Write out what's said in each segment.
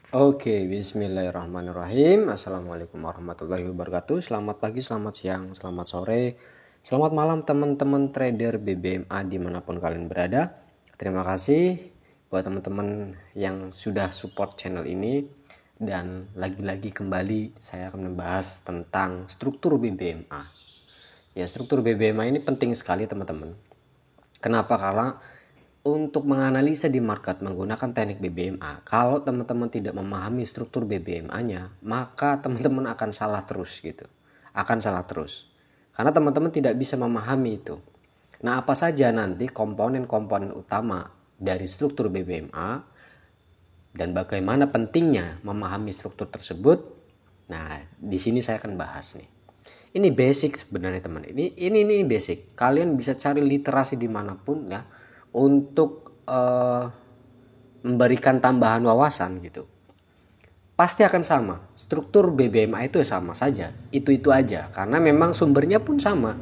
Oke, bismillahirrahmanirrahim. Assalamualaikum warahmatullahi wabarakatuh. Selamat pagi, selamat siang, selamat sore, selamat malam teman-teman trader BBMA dimanapun kalian berada. Terima kasih buat teman-teman yang sudah support channel ini. Dan lagi-lagi kembali saya akan membahas tentang struktur BBMA. Ya, struktur BBMA ini penting sekali teman-teman. Kenapa? Karena untuk menganalisa di market menggunakan teknik BBMA, kalau teman-teman tidak memahami struktur BBMA-nya, maka teman-teman akan salah terus gitu. Akan salah terus. Karena teman-teman tidak bisa memahami itu. Nah, apa saja nanti komponen-komponen utama dari struktur BBMA dan bagaimana pentingnya memahami struktur tersebut? Nah, di sini saya akan bahas nih. Ini basic sebenarnya teman. Ini basic. Kalian bisa cari literasi dimanapun ya untuk memberikan tambahan wawasan gitu. Pasti akan sama. Struktur BBMA itu sama saja. Itu aja. Karena memang sumbernya pun sama.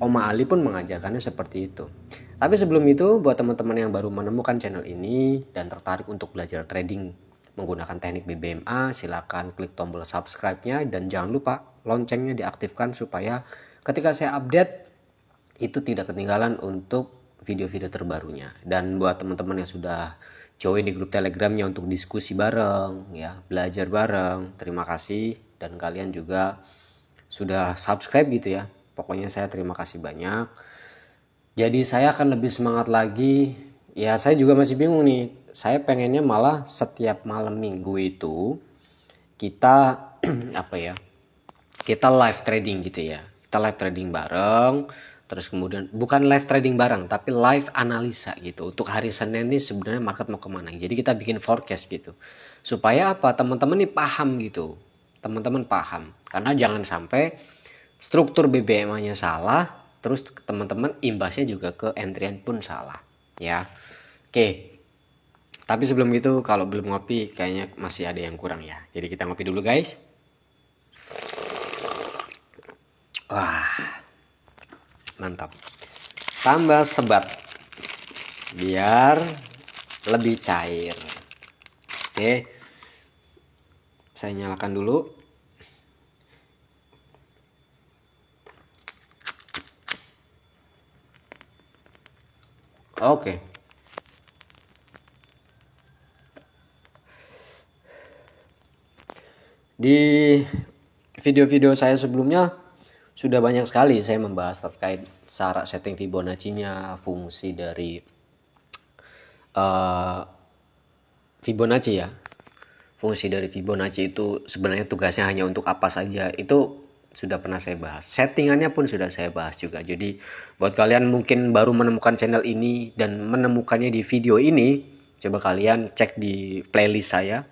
Oma Ali pun mengajarkannya seperti itu. Tapi sebelum itu, buat teman-teman yang baru menemukan channel ini dan tertarik untuk belajar trading menggunakan teknik BBMA, silakan klik tombol subscribe-nya dan jangan lupa loncengnya diaktifkan supaya ketika saya update itu tidak ketinggalan untuk video-video terbarunya. Dan buat teman-teman yang sudah join di grup Telegramnya untuk diskusi bareng, ya, belajar bareng, terima kasih. Dan kalian juga sudah subscribe gitu ya. Pokoknya saya terima kasih banyak. Jadi saya akan lebih semangat lagi. Ya saya juga masih bingung nih. Saya pengennya malah setiap malam minggu itu kita apa ya? Kita live trading gitu ya. Kita live trading bareng. Terus kemudian bukan live trading bareng tapi live analisa gitu. Untuk hari Senin nih sebenarnya market mau kemana. Jadi kita bikin forecast gitu. Supaya apa? Teman-teman nih paham gitu. Teman-teman paham. Karena jangan sampai struktur BBMA-nya salah, terus teman-teman imbasnya juga ke entryan pun salah, ya. Oke. Tapi sebelum itu kalau belum ngopi kayaknya masih ada yang kurang ya. Jadi kita ngopi dulu guys. Wah, mantap. Tambah sebat biar lebih cair. Oke. Saya nyalakan dulu. Oke. Di video-video saya sebelumnya sudah banyak sekali saya membahas terkait cara setting Fibonacci-nya, fungsi dari Fibonacci ya. Fungsi dari Fibonacci itu sebenarnya tugasnya hanya untuk apa saja. Itu sudah pernah saya bahas. Settingannya pun sudah saya bahas juga. Jadi buat kalian mungkin baru menemukan channel ini dan menemukannya di video ini, coba kalian cek di playlist saya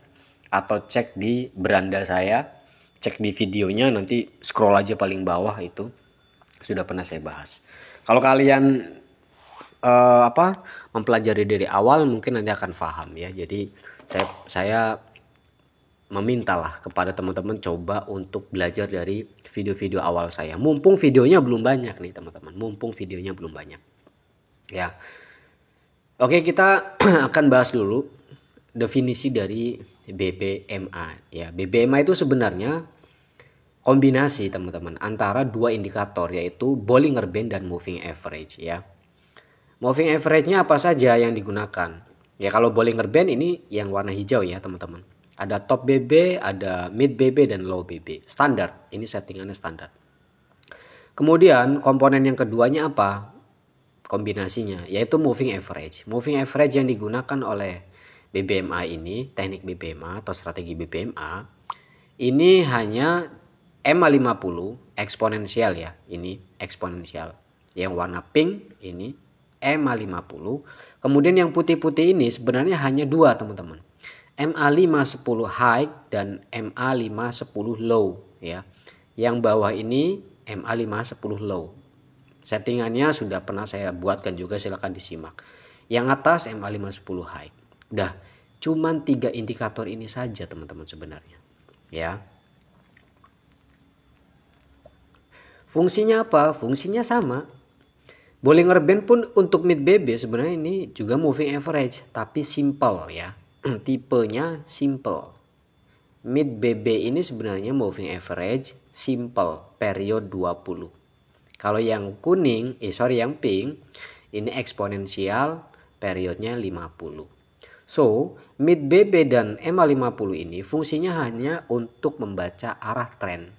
atau cek di beranda saya, cek di videonya, nanti scroll aja paling bawah itu sudah pernah saya bahas. Kalau kalian mempelajari dari awal mungkin nanti akan paham ya. Jadi saya memintalah kepada teman-teman coba untuk belajar dari video-video awal saya. Mumpung videonya belum banyak nih teman-teman. Mumpung videonya belum banyak. Ya. Oke, kita akan bahas dulu definisi dari BBMA. Ya, BBMA itu sebenarnya kombinasi teman-teman antara dua indikator yaitu Bollinger Band dan Moving Average ya. Moving average-nya apa saja yang digunakan? Ya kalau Bollinger Band ini yang warna hijau ya teman-teman. Ada top BB, ada mid BB dan low BB. Standar, ini settingannya standar. Kemudian komponen yang keduanya apa? Kombinasinya yaitu moving average. Moving average yang digunakan oleh BBMA ini, teknik BBMA atau strategi BBMA, ini hanya EMA50 eksponensial ya. Ini eksponensial. Yang warna pink ini EMA50. Kemudian yang putih-putih ini sebenarnya hanya dua teman-teman. MA510 high dan MA510 low ya. Yang bawah ini MA510 low. Settingannya sudah pernah saya buatkan juga, silakan disimak. Yang atas MA510 high. Udah, cuman 3 indikator ini saja teman-teman sebenarnya. Ya. Fungsinya apa? Fungsinya sama. Bollinger Band pun untuk mid BB sebenarnya ini juga moving average tapi simple ya. Tipenya simple. Mid BB ini sebenarnya moving average simple period 20. Kalau yang kuning, yang pink ini eksponensial periodnya 50. So, mid BB dan EMA 50 ini fungsinya hanya untuk membaca arah tren.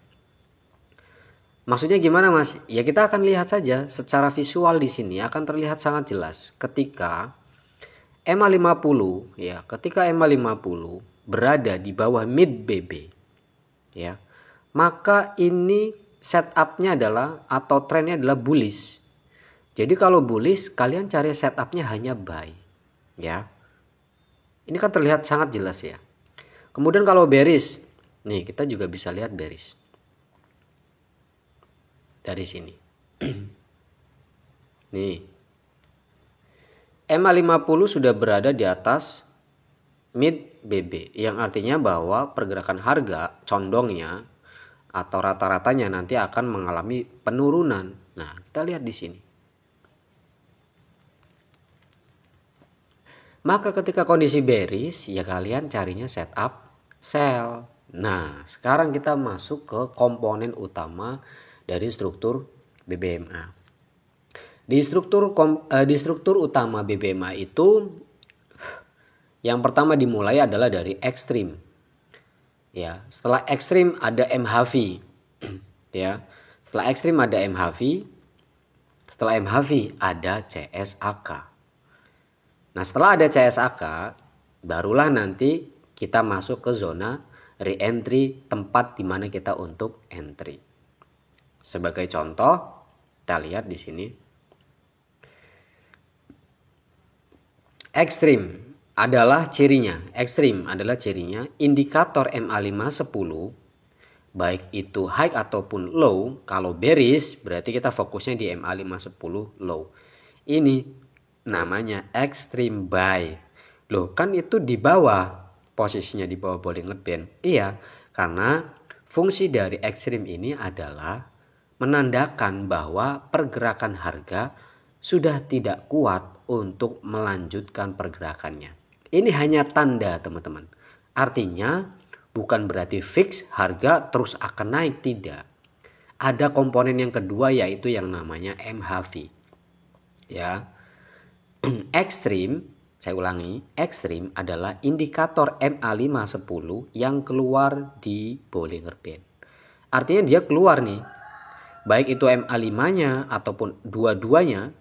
Maksudnya gimana, Mas? Ya kita akan lihat saja secara visual di sini akan terlihat sangat jelas ketika EMA 50 ya, ketika EMA 50 berada di bawah mid BB ya, maka ini setupnya adalah atau trennya adalah bullish. Jadi kalau bullish kalian cari setupnya hanya buy ya. Ini kan terlihat sangat jelas ya. Kemudian kalau bearish, nih kita juga bisa lihat bearish dari sini. Nih EMA 50 sudah berada di atas mid BB, yang artinya bahwa pergerakan harga condongnya atau rata-ratanya nanti akan mengalami penurunan. Nah, kita lihat di sini. Maka ketika kondisi bearish, ya kalian carinya setup sell. Nah, sekarang kita masuk ke komponen utama dari struktur BBMA. Di struktur utama BBMA itu yang pertama dimulai adalah dari ekstrim. Ya, setelah ekstrim ada MHV. Ya. Setelah ekstrim ada MHV. Setelah MHV ada CSAK. Nah, setelah ada CSAK, barulah nanti kita masuk ke zona re-entry, tempat di mana kita untuk entry. Sebagai contoh, kita lihat di sini. Ekstrim adalah cirinya indikator MA510 baik itu high ataupun low. Kalau bearish berarti kita fokusnya di MA510 low. Ini namanya extreme buy. Loh, kan itu di bawah, posisinya di bawah Bollinger Band. Iya, karena fungsi dari extreme ini adalah menandakan bahwa pergerakan harga sudah tidak kuat untuk melanjutkan pergerakannya. Ini hanya tanda, teman-teman. Artinya bukan berarti fix harga terus akan naik, tidak. Ada komponen yang kedua yaitu yang namanya MHV. Ya. Ekstrim, saya ulangi, ekstrim adalah indikator MA510 yang keluar di Bollinger Band. Artinya dia keluar nih, baik itu MA5-nya ataupun dua-duanya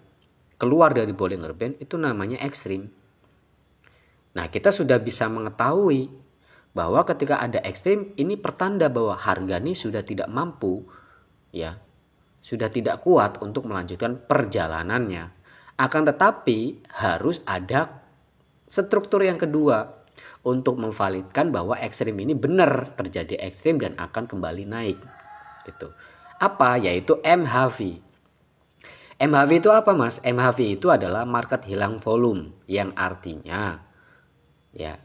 keluar dari Bollinger Band, itu namanya ekstrim. Nah, kita sudah bisa mengetahui bahwa ketika ada ekstrim, ini pertanda bahwa harga ini sudah tidak mampu, ya, sudah tidak kuat untuk melanjutkan perjalanannya. Akan tetapi harus ada struktur yang kedua untuk memvalidkan bahwa ekstrim ini benar terjadi ekstrim dan akan kembali naik. Gitu. Apa? Yaitu MHV. MHV itu apa, Mas? MHV itu adalah market hilang volume, yang artinya ya,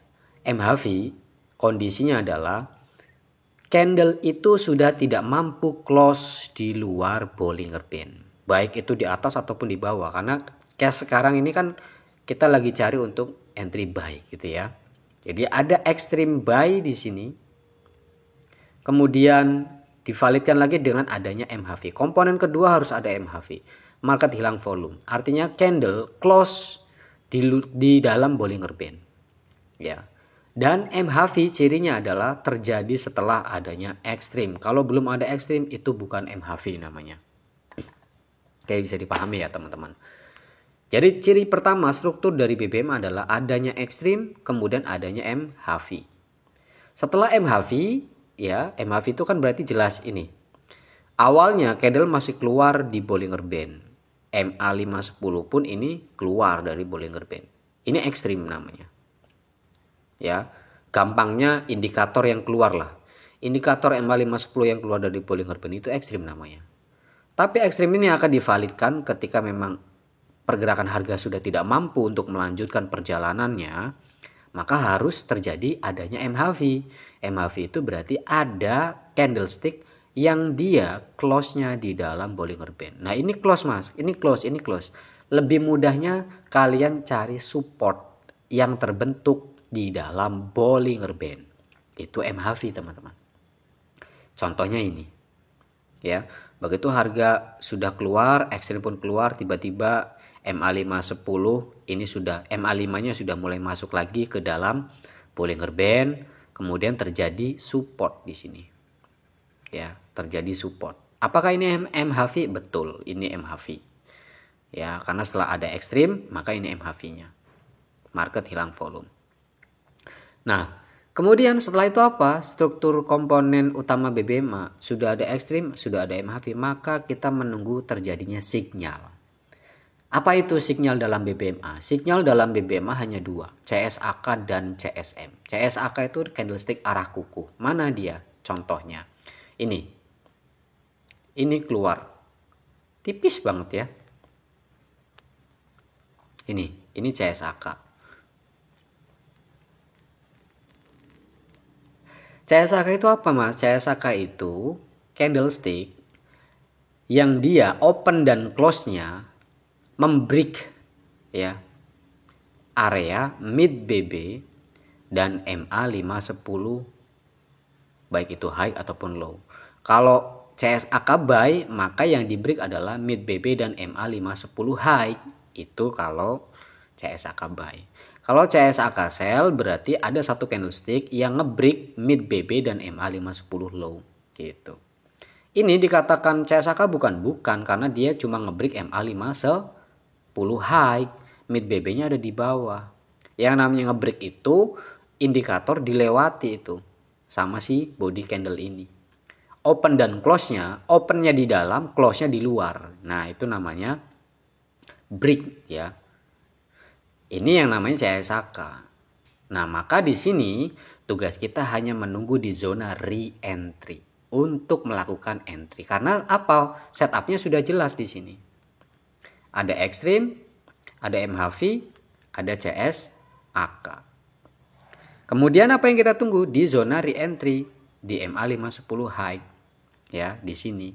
MHV kondisinya adalah candle itu sudah tidak mampu close di luar Bollinger Band, baik itu di atas ataupun di bawah. Karena kayak sekarang ini kan kita lagi cari untuk entry buy gitu ya. Jadi ada extreme buy di sini. Kemudian divalidkan lagi dengan adanya MHV. Komponen kedua harus ada MHV, market hilang volume. Artinya candle close di dalam Bollinger Band. Ya. Dan MHV cirinya adalah terjadi setelah adanya ekstrim. Kalau belum ada ekstrim itu bukan MHV namanya. Oke, bisa dipahami ya teman-teman. Jadi ciri pertama struktur dari BBM adalah adanya ekstrim, kemudian adanya MHV. Setelah MHV, ya MHV itu kan berarti jelas ini. Awalnya candle masih keluar di Bollinger Band. MA510 pun ini keluar dari Bollinger Band. Ini ekstrim namanya. Ya, gampangnya indikator yang keluar lah. Indikator MA510 yang keluar dari Bollinger Band itu ekstrim namanya. Tapi ekstrim ini akan divalidkan ketika memang pergerakan harga sudah tidak mampu untuk melanjutkan perjalanannya, maka harus terjadi adanya MHV. MHV itu berarti ada candlestick yang dia close-nya di dalam Bollinger Band. Nah, ini close, Mas. Ini close, ini close. Lebih mudahnya kalian cari support yang terbentuk di dalam Bollinger Band. Itu MHV teman-teman. Contohnya ini ya, begitu harga sudah keluar, ekstrim pun keluar, tiba-tiba MA510 ini sudah, MA5 nya sudah mulai masuk lagi ke dalam Bollinger Band, kemudian terjadi support di sini ya, terjadi support. Apakah ini MHV? Betul, ini MHV ya, karena setelah ada ekstrim maka ini MHV nya, market hilang volume. Nah, kemudian setelah itu apa? Struktur komponen utama BBMA sudah ada ekstrim, sudah ada MHV, maka kita menunggu terjadinya sinyal. Apa itu sinyal dalam BBMA? Sinyal dalam BBMA hanya dua, CSAK dan CSM. CSAK itu candlestick arah kuku. Mana dia? Contohnya ini keluar tipis banget ya. Ini CSAK. CSAK itu apa mas? CSAK itu candlestick yang dia open dan close-nya membreak ya area mid BB dan MA510 baik itu high ataupun low. Kalau CSAK buy maka yang di break adalah mid BB dan MA510 high, itu kalau CSAK buy. Kalau CSAK sell berarti ada satu candlestick yang ngebreak mid BB dan MA510 low gitu. Ini dikatakan CSAK bukan karena dia cuma ngebreak MA510 high, mid BB-nya ada di bawah. Yang namanya ngebreak itu indikator dilewati itu sama si body candle ini. Open dan close-nya, opennya di dalam, close-nya di luar. Nah, itu namanya break ya. Ini yang namanya CSAK. Nah, maka di sini tugas kita hanya menunggu di zona re-entry untuk melakukan entry. Karena apa? Setupnya sudah jelas di sini. Ada ekstrim, ada MHV, ada CSAK. Kemudian apa yang kita tunggu? Di zona re-entry di MA510 high ya, di sini.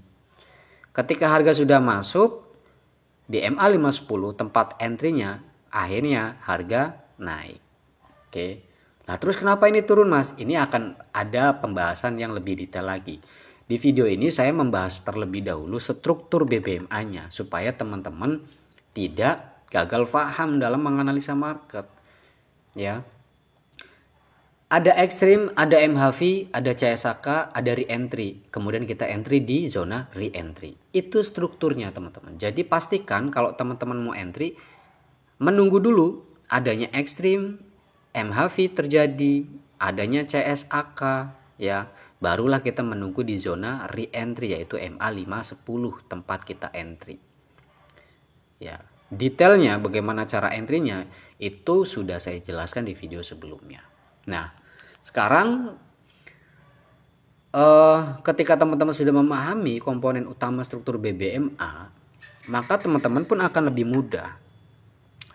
Ketika harga sudah masuk di MA510 tempat entry-nya, akhirnya harga naik. Oke. Nah, terus kenapa ini turun, Mas? Ini akan ada pembahasan yang lebih detail lagi. Di video ini saya membahas terlebih dahulu struktur BBMA-nya supaya teman-teman tidak gagal paham dalam menganalisa market. Ya. Ada ekstrim, ada MHV, ada CSAK, ada re-entry. Kemudian kita entry di zona re-entry. Itu strukturnya, teman-teman. Jadi pastikan kalau teman-teman mau entry, menunggu dulu adanya ekstrim, MHV terjadi, adanya CSAK, ya. Barulah kita menunggu di zona re-entry yaitu MA510 tempat kita entry. Ya, detailnya bagaimana cara entry-nya itu sudah saya jelaskan di video sebelumnya. Nah, sekarang ketika teman-teman sudah memahami komponen utama struktur BBMA, maka teman-teman pun akan lebih mudah.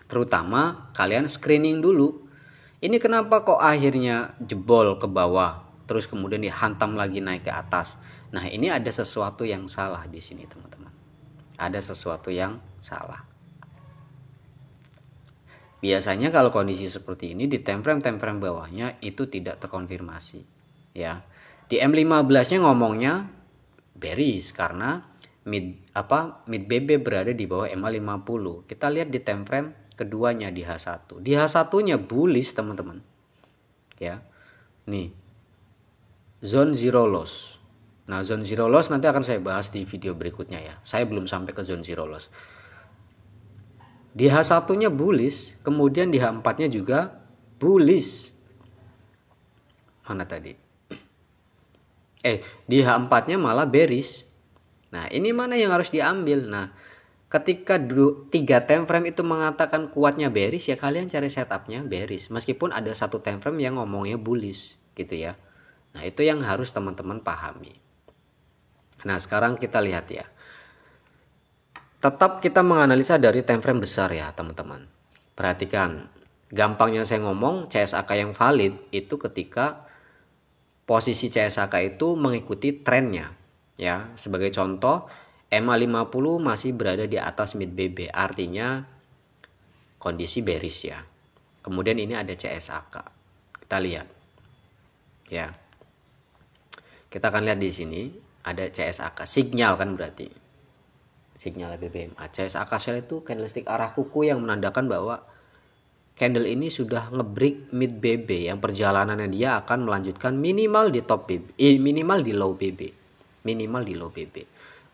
Terutama kalian screening dulu. Ini kenapa kok akhirnya jebol ke bawah, terus kemudian dihantam lagi naik ke atas. Nah, ini ada sesuatu yang salah di sini, teman-teman. Ada sesuatu yang salah. Biasanya kalau kondisi seperti ini di time frame bawahnya itu tidak terkonfirmasi, ya. Di M15-nya ngomongnya bearish karena mid BB berada di bawah MA50. Kita lihat di time frame keduanya di H1. Di H1-nya bullish, teman-teman. Ya. Nih. Zone zero loss. Nah, zone zero loss nanti akan saya bahas di video berikutnya ya. Saya belum sampai ke zone zero loss. Di H1-nya bullish, kemudian di H4-nya juga bullish. Mana tadi? Di H4-nya malah bearish. Nah, ini mana yang harus diambil? Nah, ketika 3 time frame itu mengatakan kuatnya bearish, ya kalian cari setupnya bearish. Meskipun ada satu time frame yang ngomongnya bullish, gitu ya. Nah, itu yang harus teman-teman pahami. Nah, sekarang kita lihat ya. Tetap kita menganalisa dari time frame besar ya, teman-teman. Perhatikan, gampangnya saya ngomong CSAK yang valid itu ketika posisi CSAK itu mengikuti trennya. Ya, sebagai contoh, MA50 masih berada di atas mid BB, artinya kondisi bearish ya. Kemudian ini ada CSAK. Kita lihat. ya. Kita akan lihat di sini ada CSAK, sinyal kan berarti. Sinyal BBMA. CSAK sell itu candlestick arah kuku yang menandakan bahwa candle ini sudah ngebreak mid BB yang perjalanannya dia akan melanjutkan minimal di top BB, minimal di low BB. Minimal di low BB.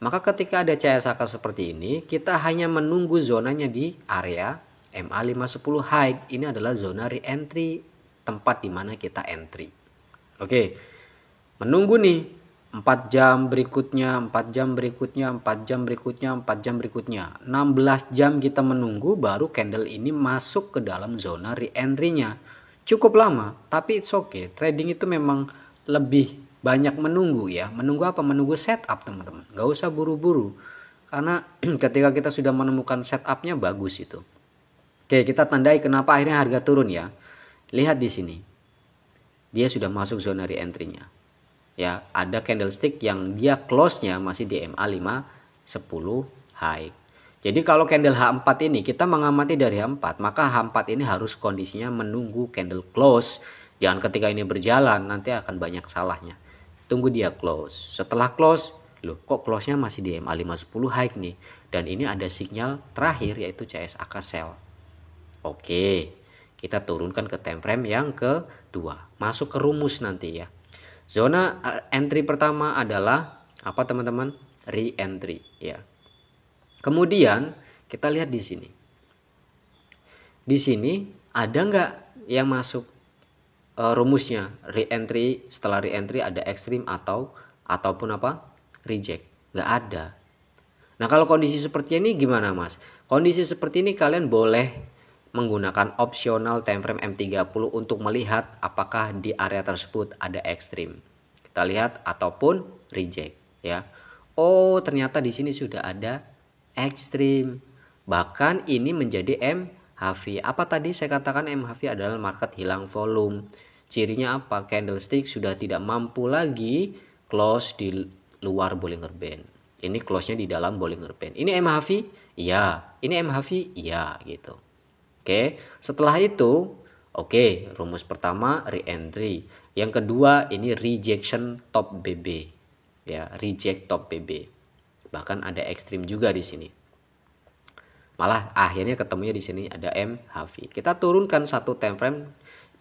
Maka ketika ada CSAK seperti ini, kita hanya menunggu zonanya di area MA510 high. Ini adalah zona re-entry, tempat di mana kita entry. Oke. Menunggu nih 4 jam berikutnya, 4 jam berikutnya, 4 jam berikutnya, 4 jam berikutnya. 16 jam kita menunggu baru candle ini masuk ke dalam zona re-entry-nya. Cukup lama, tapi it's okay. Trading itu memang lebih banyak menunggu ya. Menunggu apa? Menunggu setup teman-teman. Gak usah buru-buru. Karena ketika kita sudah menemukan setupnya bagus itu. Oke, kita tandai kenapa akhirnya harga turun ya. Lihat di sini. Dia sudah masuk zona re-entry-nya. Ya, ada candlestick yang dia close-nya masih di MA510 high. Jadi kalau candle H4 ini kita mengamati dari H4, maka H4 ini harus kondisinya menunggu candle close. Jangan ketika ini berjalan nanti akan banyak salahnya. Tunggu dia close. Setelah close, loh kok close-nya masih di MA510 high nih. Dan ini ada sinyal terakhir yaitu CSAK sell. Oke, kita turunkan ke time frame yang kedua. Masuk ke rumus nanti ya. Zona entry pertama adalah apa teman-teman? Re-entry ya. Kemudian kita lihat di sini. Di sini ada nggak yang masuk rumusnya re-entry? Setelah re-entry ada extreme ataupun apa? Reject. Nggak ada. Nah kalau kondisi seperti ini gimana mas? Kondisi seperti ini kalian boleh menggunakan opsional time frame M30 untuk melihat apakah di area tersebut ada ekstrim. Kita lihat ataupun reject ya. Oh, ternyata di sini sudah ada ekstrim. Bahkan ini menjadi MHV. Apa tadi saya katakan MHV adalah market hilang volume. Cirinya apa? Candlestick sudah tidak mampu lagi close di luar Bollinger Band. Ini close-nya di dalam Bollinger Band. Ini MHV? Iya. Ini MHV? Iya gitu. Oke, setelah itu, oke, rumus pertama re-entry. Yang kedua ini rejection top BB. Ya, reject top BB. Bahkan ada ekstrim juga di sini. Malah akhirnya ketemunya di sini ada MHV. Kita turunkan satu time frame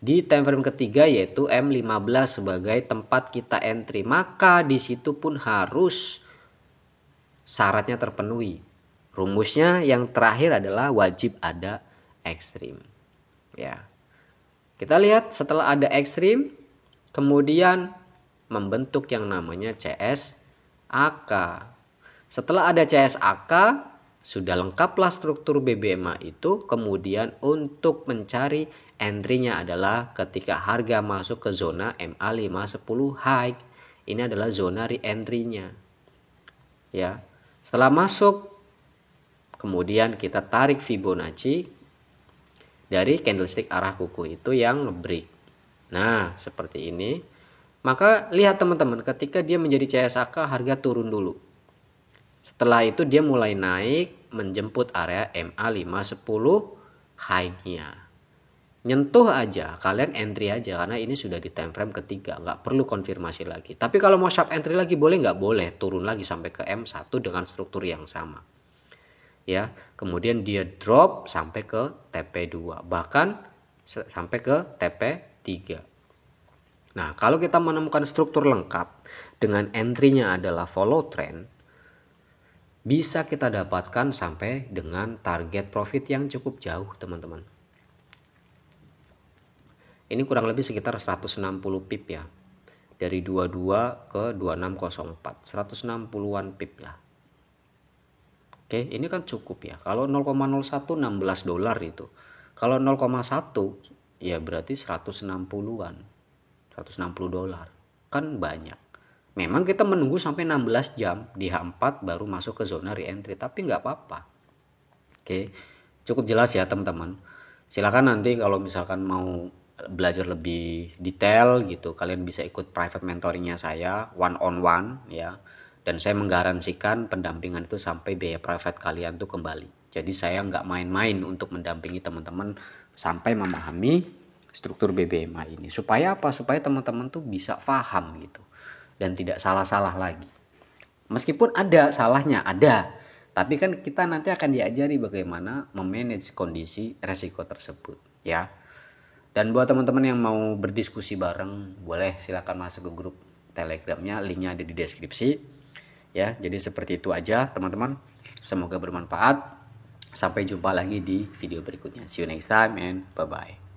di time frame ketiga yaitu M15 sebagai tempat kita entry. Maka di situ pun harus syaratnya terpenuhi. Rumusnya yang terakhir adalah wajib ada ekstrim ya. Kita lihat setelah ada ekstrim kemudian membentuk yang namanya CSAK. Setelah ada CSAK sudah lengkaplah struktur BBMA itu. Kemudian untuk mencari entry-nya adalah ketika harga masuk ke zona MA510 high. Ini adalah zona re-entry-nya ya. Setelah masuk kemudian kita tarik Fibonacci dari candlestick arah kuku itu yang nge-break. Nah, seperti ini. Maka lihat teman-teman, ketika dia menjadi CSAK harga turun dulu. Setelah itu dia mulai naik menjemput area MA510 high-nya. Nyentuh aja, kalian entry aja karena ini sudah di time frame ketiga, nggak perlu konfirmasi lagi. Tapi kalau mau sharp entry lagi boleh nggak? Boleh, turun lagi sampai ke M1 dengan struktur yang sama. Ya, kemudian dia drop sampai ke TP2, bahkan sampai ke TP3. Nah, kalau kita menemukan struktur lengkap dengan entry-nya adalah follow trend, bisa kita dapatkan sampai dengan target profit yang cukup jauh, teman-teman. Ini kurang lebih sekitar 160 pip ya. Dari 22 ke 2604, 160-an pip lah. Oke, ini kan cukup ya. Kalau 0,01 $16 itu. Kalau 0,1 ya berarti 160-an. $160. Kan banyak. Memang kita menunggu sampai 16 jam di H4 baru masuk ke zona re-entry, tapi nggak apa-apa. Oke, cukup jelas ya teman-teman. Silakan nanti kalau misalkan mau belajar lebih detail gitu, kalian bisa ikut private mentoringnya saya, one on one ya. Dan saya menggaransikan pendampingan itu sampai biaya private kalian tuh kembali. Jadi saya nggak main-main untuk mendampingi teman-teman sampai memahami struktur BBMA ini. Supaya apa? Supaya teman-teman tuh bisa paham gitu dan tidak salah-salah lagi. Meskipun ada salahnya, ada. Tapi kan kita nanti akan diajari bagaimana memanage kondisi resiko tersebut, ya. Dan buat teman-teman yang mau berdiskusi bareng, boleh silakan masuk ke grup Telegramnya, linknya ada di deskripsi. Ya, jadi seperti itu aja teman-teman. Semoga bermanfaat. Sampai jumpa lagi di video berikutnya. See you next time and bye-bye.